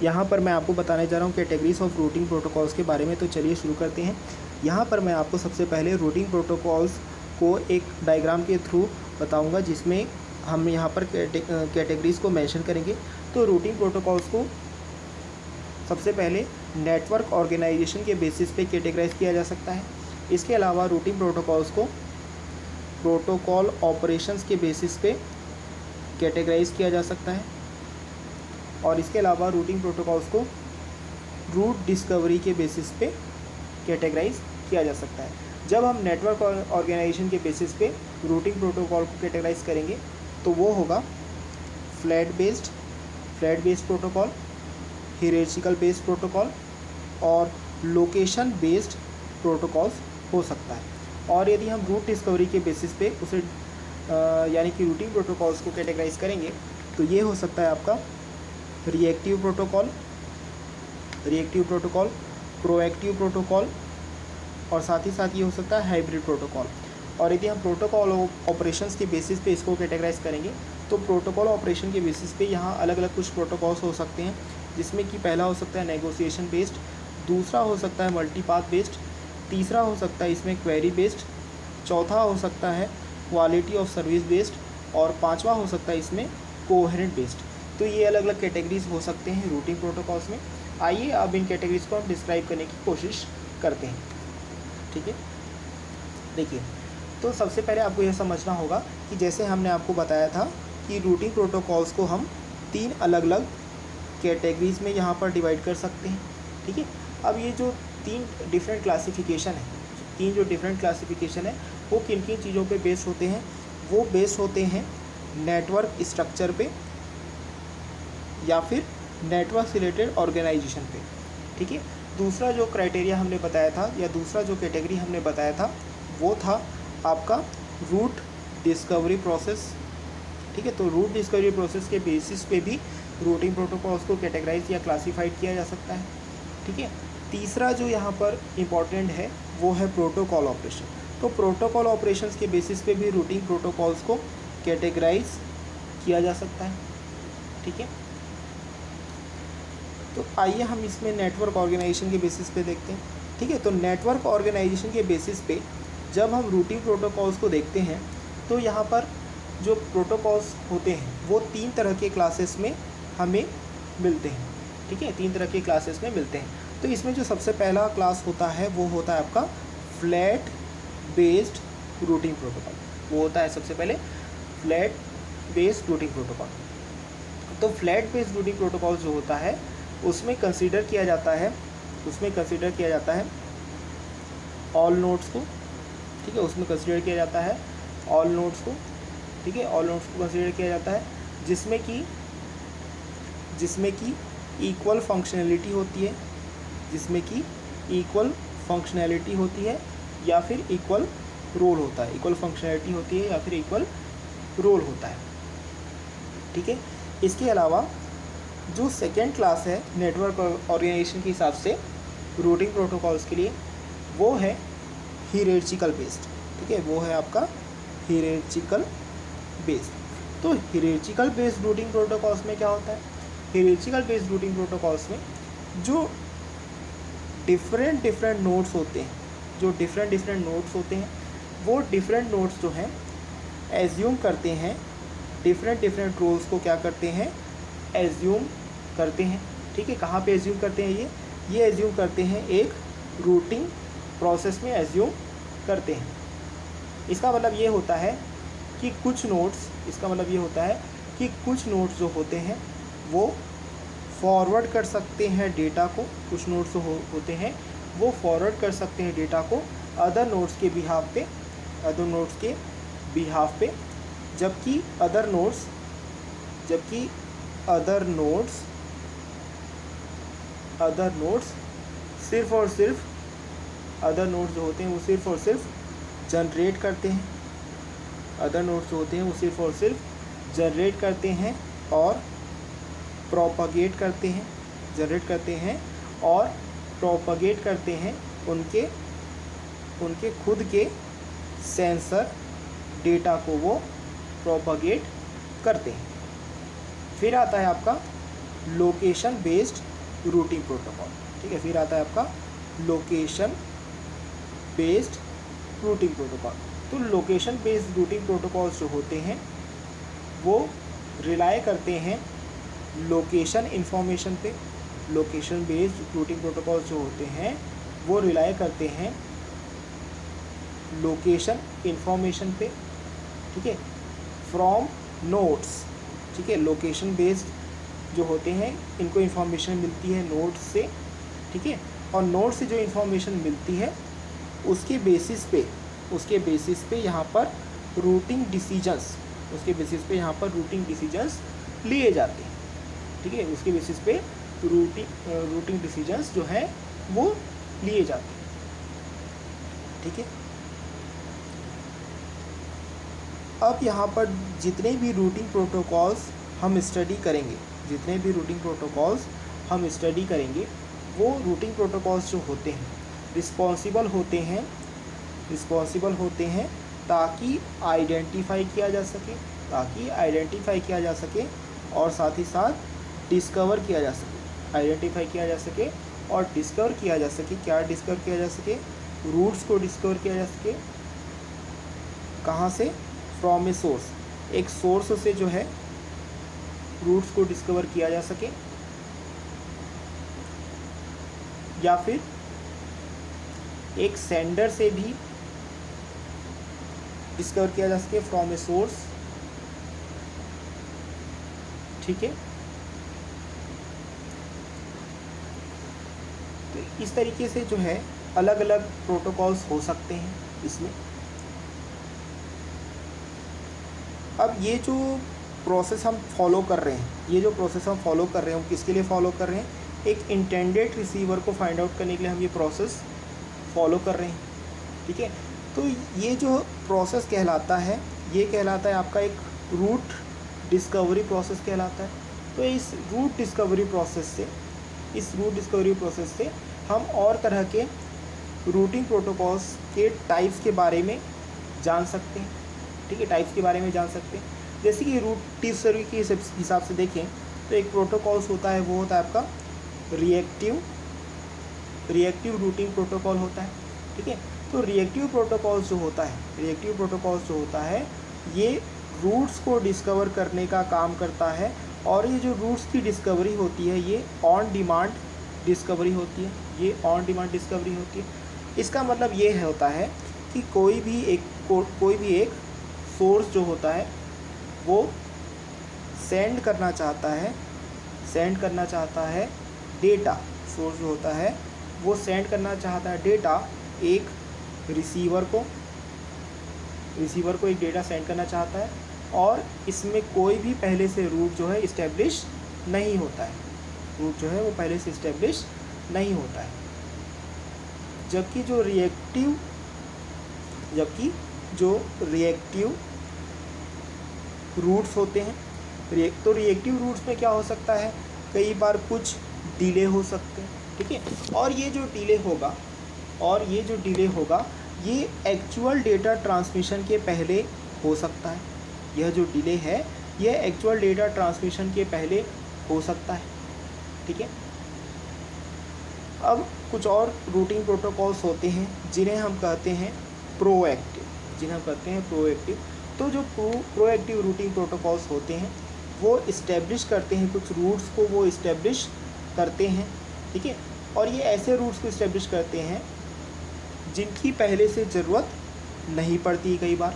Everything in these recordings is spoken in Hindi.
यहाँ पर मैं आपको बताने जा रहा हूँ कैटेगरीज ऑफ रूटिंग प्रोटोकॉल्स के बारे में। तो चलिए शुरू करते हैं। यहाँ पर मैं आपको सबसे पहले रूटिंग प्रोटोकॉल्स को एक डायग्राम के थ्रू बताऊँगा, जिसमें हम यहाँ पर कैटेगरीज को मेंशन करेंगे। तो रूटिंग प्रोटोकॉल्स को सबसे पहले नेटवर्क ऑर्गेनाइजेशन के बेसिस पे कैटेगराइज किया जा सकता है। इसके अलावा रूटिंग प्रोटोकॉल्स को प्रोटोकॉल ऑपरेशंस के बेसिस पे कैटेगराइज किया जा सकता है। और इसके अलावा रूटिंग प्रोटोकॉल्स को रूट डिस्कवरी के बेसिस पे कैटेगराइज किया जा सकता है। जब हम नेटवर्क ऑर्गेनाइजेशन के बेसिस पे रूटिंग प्रोटोकॉल को कैटेगराइज करेंगे तो वो होगा flat based protocol, hierarchical based protocol और लोकेशन बेस्ड प्रोटोकॉल्स हो सकता है। और यदि हम रूट डिस्कवरी के बेसिस पे उसे यानी कि रूटिंग प्रोटोकॉल्स को कैटेगराइज करेंगे तो ये हो सकता है आपका रिएक्टिव प्रोटोकॉल, प्रोएक्टिव प्रोटोकॉल और साथ ही साथ ये हो सकता है हाइब्रिड प्रोटोकॉल। और यदि हम प्रोटोकॉल ऑपरेशंस के बेसिस पे इसको कैटेगराइज करेंगे तो प्रोटोकॉल ऑपरेशन के बेसिस पे यहाँ अलग अलग कुछ प्रोटोकॉल्स हो सकते हैं, जिसमें कि पहला हो सकता है नेगोशिएशन बेस्ड, दूसरा हो सकता है मल्टीपाथ बेस्ड, तीसरा हो सकता है इसमें क्वेरी बेस्ड, चौथा हो सकता है क्वालिटी ऑफ सर्विस बेस्ड और पांचवा हो सकता है इसमें कोहेरेंट बेस्ड। तो ये अलग अलग कैटेगरीज हो सकते हैं रूटिंग प्रोटोकॉल्स में। आइए अब इन कैटेगरीज को हम डिस्क्राइब करने की कोशिश करते हैं। ठीक है, देखिए, तो सबसे पहले आपको यह समझना होगा कि जैसे हमने आपको बताया था कि रूटिंग प्रोटोकॉल्स को हम 3 अलग अलग कैटेगरीज में यहाँ पर डिवाइड कर सकते हैं। ठीक है, अब ये जो 3 डिफरेंट क्लासिफिकेशन है वो किन किन चीज़ों पे बेस्ड होते हैं? वो बेस्ड होते हैं नेटवर्क स्ट्रक्चर पे या फिर नेटवर्क से रिलेटेड ऑर्गेनाइजेशन पे। ठीक है, दूसरा जो क्राइटेरिया हमने बताया था या दूसरा जो कैटेगरी हमने बताया था वो था आपका रूट डिस्कवरी प्रोसेस। ठीक है, तो रूट डिस्कवरी प्रोसेस के बेसिस पे भी रूटिंग प्रोटोकॉल्स को कैटेगराइज या क्लासीफाइड किया जा सकता है। ठीक है, तीसरा जो यहाँ पर इम्पॉर्टेंट है वो है प्रोटोकॉल ऑपरेशन। तो प्रोटोकॉल ऑपरेशंस के बेसिस पे भी रूटिंग प्रोटोकॉल्स को कैटेगराइज किया जा सकता है। ठीक है, तो आइए हम इसमें नेटवर्क ऑर्गेनाइजेशन के बेसिस पे देखते हैं। ठीक है, तो नेटवर्क ऑर्गेनाइजेशन के बेसिस पे जब हम रूटिंग प्रोटोकॉल्स को देखते हैं तो यहाँ पर जो प्रोटोकॉल्स होते हैं वो 3 तरह के क्लासेस में हमें मिलते हैं। ठीक है, 3 तरह के क्लासेस में मिलते हैं। तो इसमें जो सबसे पहला क्लास होता है वो होता है आपका फ्लैट बेस्ड रूटिंग प्रोटोकॉल। वो होता है सबसे पहले फ्लैट बेस्ड रूटिंग प्रोटोकॉल। तो फ्लैट बेस्ड रूटिंग प्रोटोकॉल जो होता है उसमें कंसीडर किया जाता है ऑल नोड्स को। ठीक है, उसमें कंसीडर किया जाता है ऑल नोड्स को। ठीक है, ऑल नोड्स को कंसीडर किया जाता है जिसमें कि इक्वल फंक्शनैलिटी होती है या फिर इक्वल रोल होता है। ठीक है, इसके अलावा जो सेकेंड क्लास है नेटवर्क ऑर्गेनाइजेशन के हिसाब से रूटिंग प्रोटोकॉल्स के लिए वो है हियरार्चिकल बेस्ड। ठीक है, वो है आपका हियरार्चिकल बेस्ड। तो हियरार्चिकल बेस्ड रूटिंग प्रोटोकॉल्स में क्या होता है? हियरार्चिकल बेस्ड रूटिंग प्रोटोकॉल्स में जो डिफरेंट नोड्स होते हैं वो डिफरेंट नोड्स जो हैं एज्यूम करते हैं डिफरेंट रोल्स को क्या करते हैं? एज्यूम करते हैं। ठीक है, कहाँ पे एज्यूम करते हैं? ये एज्यूम करते हैं एक रूटिंग प्रोसेस में एज्यूम करते हैं। इसका मतलब ये होता है कि कुछ नोड्स जो होते हैं वो फॉरवर्ड कर सकते हैं डेटा को, कुछ नोड्स जो होते हैं वो फॉरवर्ड कर सकते हैं डेटा को अदर नोड्स के बिहाफ पे, जबकि अदर नोड्स सिर्फ और सिर्फ जनरेट करते हैं और प्रोपागेट करते हैं उनके खुद के सेंसर डेटा को वो प्रोपागेट करते हैं। फिर आता है आपका लोकेशन बेस्ड रूटिंग प्रोटोकॉल। ठीक है, फिर आता है आपका लोकेशन बेस्ड रूटिंग प्रोटोकॉल। तो लोकेशन बेस्ड रूटिंग प्रोटोकॉल्स जो होते हैं वो रिलाय करते हैं लोकेशन इन्फॉर्मेशन पे। लोकेशन बेस्ड रूटिंग प्रोटोकॉल्स जो होते हैं वो रिलाय करते हैं लोकेशन इन्फॉर्मेशन पे। ठीक है, फ्रॉम नोड्स। ठीक है, लोकेशन बेस्ड जो होते हैं इनको इन्फॉर्मेशन मिलती है नोड्स से। ठीक है, और नोड से जो इन्फॉर्मेशन मिलती है उसके बेसिस पे यहाँ पर रूटिंग डिसीजंस लिए जाते हैं। ठीक है, उसके बेसिस पे रूटिंग डिसीजंस जो है वो लिए जाते हैं। ठीक है, अब यहाँ पर जितने भी रूटिंग प्रोटोकॉल्स हम स्टडी करेंगे वो रूटिंग प्रोटोकॉल्स जो होते हैं रिस्पॉन्सिबल होते हैं ताकि आइडेंटिफाई किया जा सके और साथ ही साथ डिस्कवर किया जा सके। क्या डिस्कवर किया जा सके? रूट्स को डिस्कवर किया जा सके। कहाँ से? फ्रॉम ए सोर्स, एक सोर्स से जो है रूट्स को डिस्कवर किया जा सके, या फिर एक सेंडर से भी डिस्कवर किया जा सके फ्रॉम ए सोर्स। ठीक है, तो इस तरीके से जो है अलग अलग प्रोटोकॉल्स हो सकते हैं इसमें। अब ये जो प्रोसेस हम फॉलो कर रहे हैं वो किसके लिए फॉलो कर रहे हैं? एक इंटेंडेड रिसीवर को फाइंड आउट करने के लिए हम ये प्रोसेस फॉलो कर रहे हैं। ठीक है, तो ये जो प्रोसेस कहलाता है आपका एक रूट डिस्कवरी प्रोसेस कहलाता है। तो इस रूट डिस्कवरी प्रोसेस से हम और तरह के रूटिंग प्रोटोकॉल्स के टाइप्स के बारे में जान सकते हैं। ठीक है, जैसे कि रूट डिस्कवरी के हिसाब से देखें तो एक प्रोटोकॉल्स होता है वो होता है आपका रिएक्टिव रूटिंग प्रोटोकॉल होता है। ठीक है, तो रिएक्टिव प्रोटोकॉल्स जो होता है ये रूट्स को डिस्कवर करने का काम करता है, और ये जो रूट्स की डिस्कवरी होती है ये ऑन डिमांड डिस्कवरी होती है। इसका मतलब ये होता है कि कोई भी एक सोर्स जो होता है वो सेंड करना चाहता है डेटा। सोर्स जो होता है वो सेंड करना चाहता है डेटा एक रिसीवर को एक डेटा सेंड करना चाहता है, और इसमें कोई भी पहले से रूट जो है इस्टेब्लिश नहीं होता है। जबकि जो रिएक्टिव रूट्स होते हैं, तो रिएक्टिव रूट्स में क्या हो सकता है? कई बार कुछ डिले हो सकते हैं। ठीक है, और ये जो डिले होगा ये एक्चुअल डेटा ट्रांसमिशन के पहले हो सकता है। यह जो डिले है ये एक्चुअल डेटा ट्रांसमिशन के पहले हो सकता है। ठीक है, अब कुछ और रूटिंग प्रोटोकॉल्स होते हैं जिन्हें हम कहते हैं प्रोएक्टिव। तो जो प्रोएक्टिव रूटिंग प्रोटोकॉल्स होते हैं वो इस्टेब्लिश करते हैं, कुछ रूट्स को वो इस्टेब्लिश करते हैं। ठीक है, और ये ऐसे रूट्स को इस्टेब्लिश करते हैं जिनकी पहले से ज़रूरत नहीं पड़ती कई बार।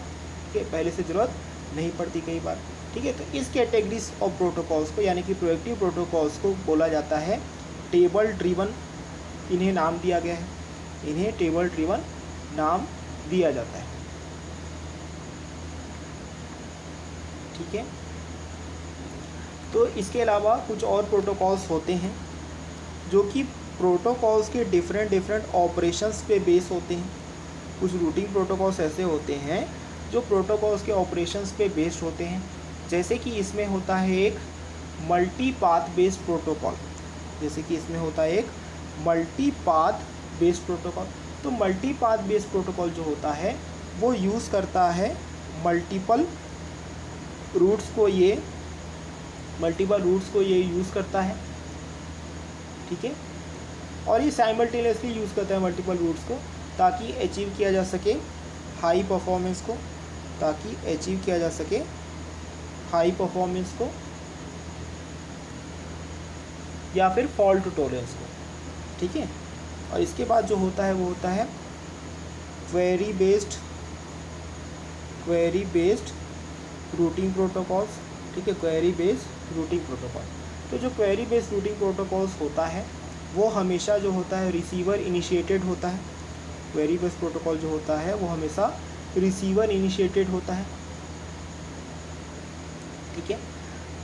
ठीक है, तो इस कैटेगरीज ऑफ प्रोटोकॉल्स को यानी कि प्रोएक्टिव प्रोटोकॉल्स को बोला जाता है टेबल ड्रिवन। इन्हें टेबल ड्रिवन नाम दिया जाता है। ठीक है, तो इसके अलावा कुछ और प्रोटोकॉल्स होते हैं जो कि प्रोटोकॉल्स के डिफरेंट ऑपरेशंस पे बेस होते हैं। कुछ रूटिंग प्रोटोकॉल्स ऐसे होते हैं जो प्रोटोकॉल्स के ऑपरेशंस पे बेस्ड होते हैं। जैसे कि इसमें होता है एक मल्टी पाथ बेस्ड प्रोटोकॉल। तो मल्टी पाथ बेस्ड प्रोटोकॉल जो होता है वो यूज़ करता है मल्टीपल रूट्स को ये यूज़ करता है ठीक है। और ये साइमल्टेनियसली यूज़ करता है मल्टीपल रूट्स को, ताकि अचीव किया जा सके हाई परफॉर्मेंस को, ताकि अचीव किया जा सके हाई परफॉर्मेंस को या फिर फॉल्ट टॉलरेंस को, ठीक है। और इसके बाद जो होता है वो होता है क्वेरी बेस्ड रूटिंग प्रोटोकॉल्स, ठीक है, क्वेरी बेस्ड रूटिंग प्रोटोकॉल। तो जो क्वेरी बेस्ड रूटिंग प्रोटोकॉल्स होता है वो हमेशा जो होता है रिसीवर इनिशिएटेड होता है। क्वेरी बेस्ड प्रोटोकॉल जो होता है वो हमेशा रिसीवर इनिशिएटेड होता है, ठीक है।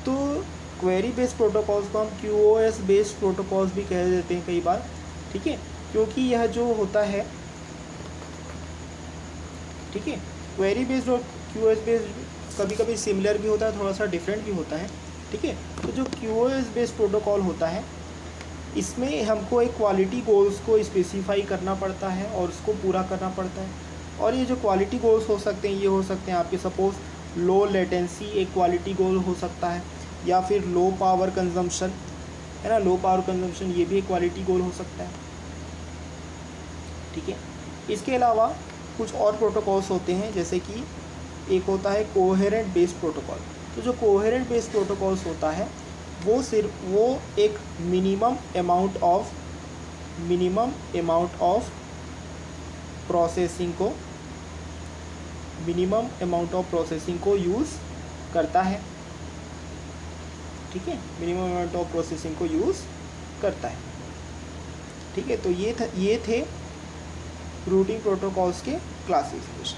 तो क्वेरी बेस्ड प्रोटोकॉल्स को हम QoS बेस्ड प्रोटोकॉल्स भी कह देते हैं कई बार, ठीक है, क्योंकि यह जो होता है, ठीक है, क्वेरी बेस्ड और QoS बेस्ड कभी कभी सिमिलर भी होता है, थोड़ा सा डिफरेंट भी होता है, ठीक है। तो जो QoS बेस्ड प्रोटोकॉल होता है इसमें हमको एक क्वालिटी गोल्स को स्पेसिफाई करना पड़ता है और उसको पूरा करना पड़ता है। और ये जो क्वालिटी गोल्स हो सकते हैं, ये हो सकते हैं आपके सपोज लो लेटेंसी एक क्वालिटी गोल हो सकता है, या फिर लो पावर कंजम्पशन, है ना, लो पावर कंजम्पशन ये भी एक क्वालिटी गोल हो सकता है, ठीक है। इसके अलावा कुछ और प्रोटोकॉल्स होते हैं, जैसे कि एक होता है कोहेरेंट बेस्ड प्रोटोकॉल। तो जो कोहेरेंट बेस्ड प्रोटोकॉल्स होता है वो एक मिनिमम अमाउंट ऑफ प्रोसेसिंग को यूज़ करता है, ठीक है, मिनिमम अमाउंट ऑफ प्रोसेसिंग को यूज़ करता है, ठीक है। तो ये थे रूटिंग प्रोटोकॉल्स के क्लासिफिकेशन।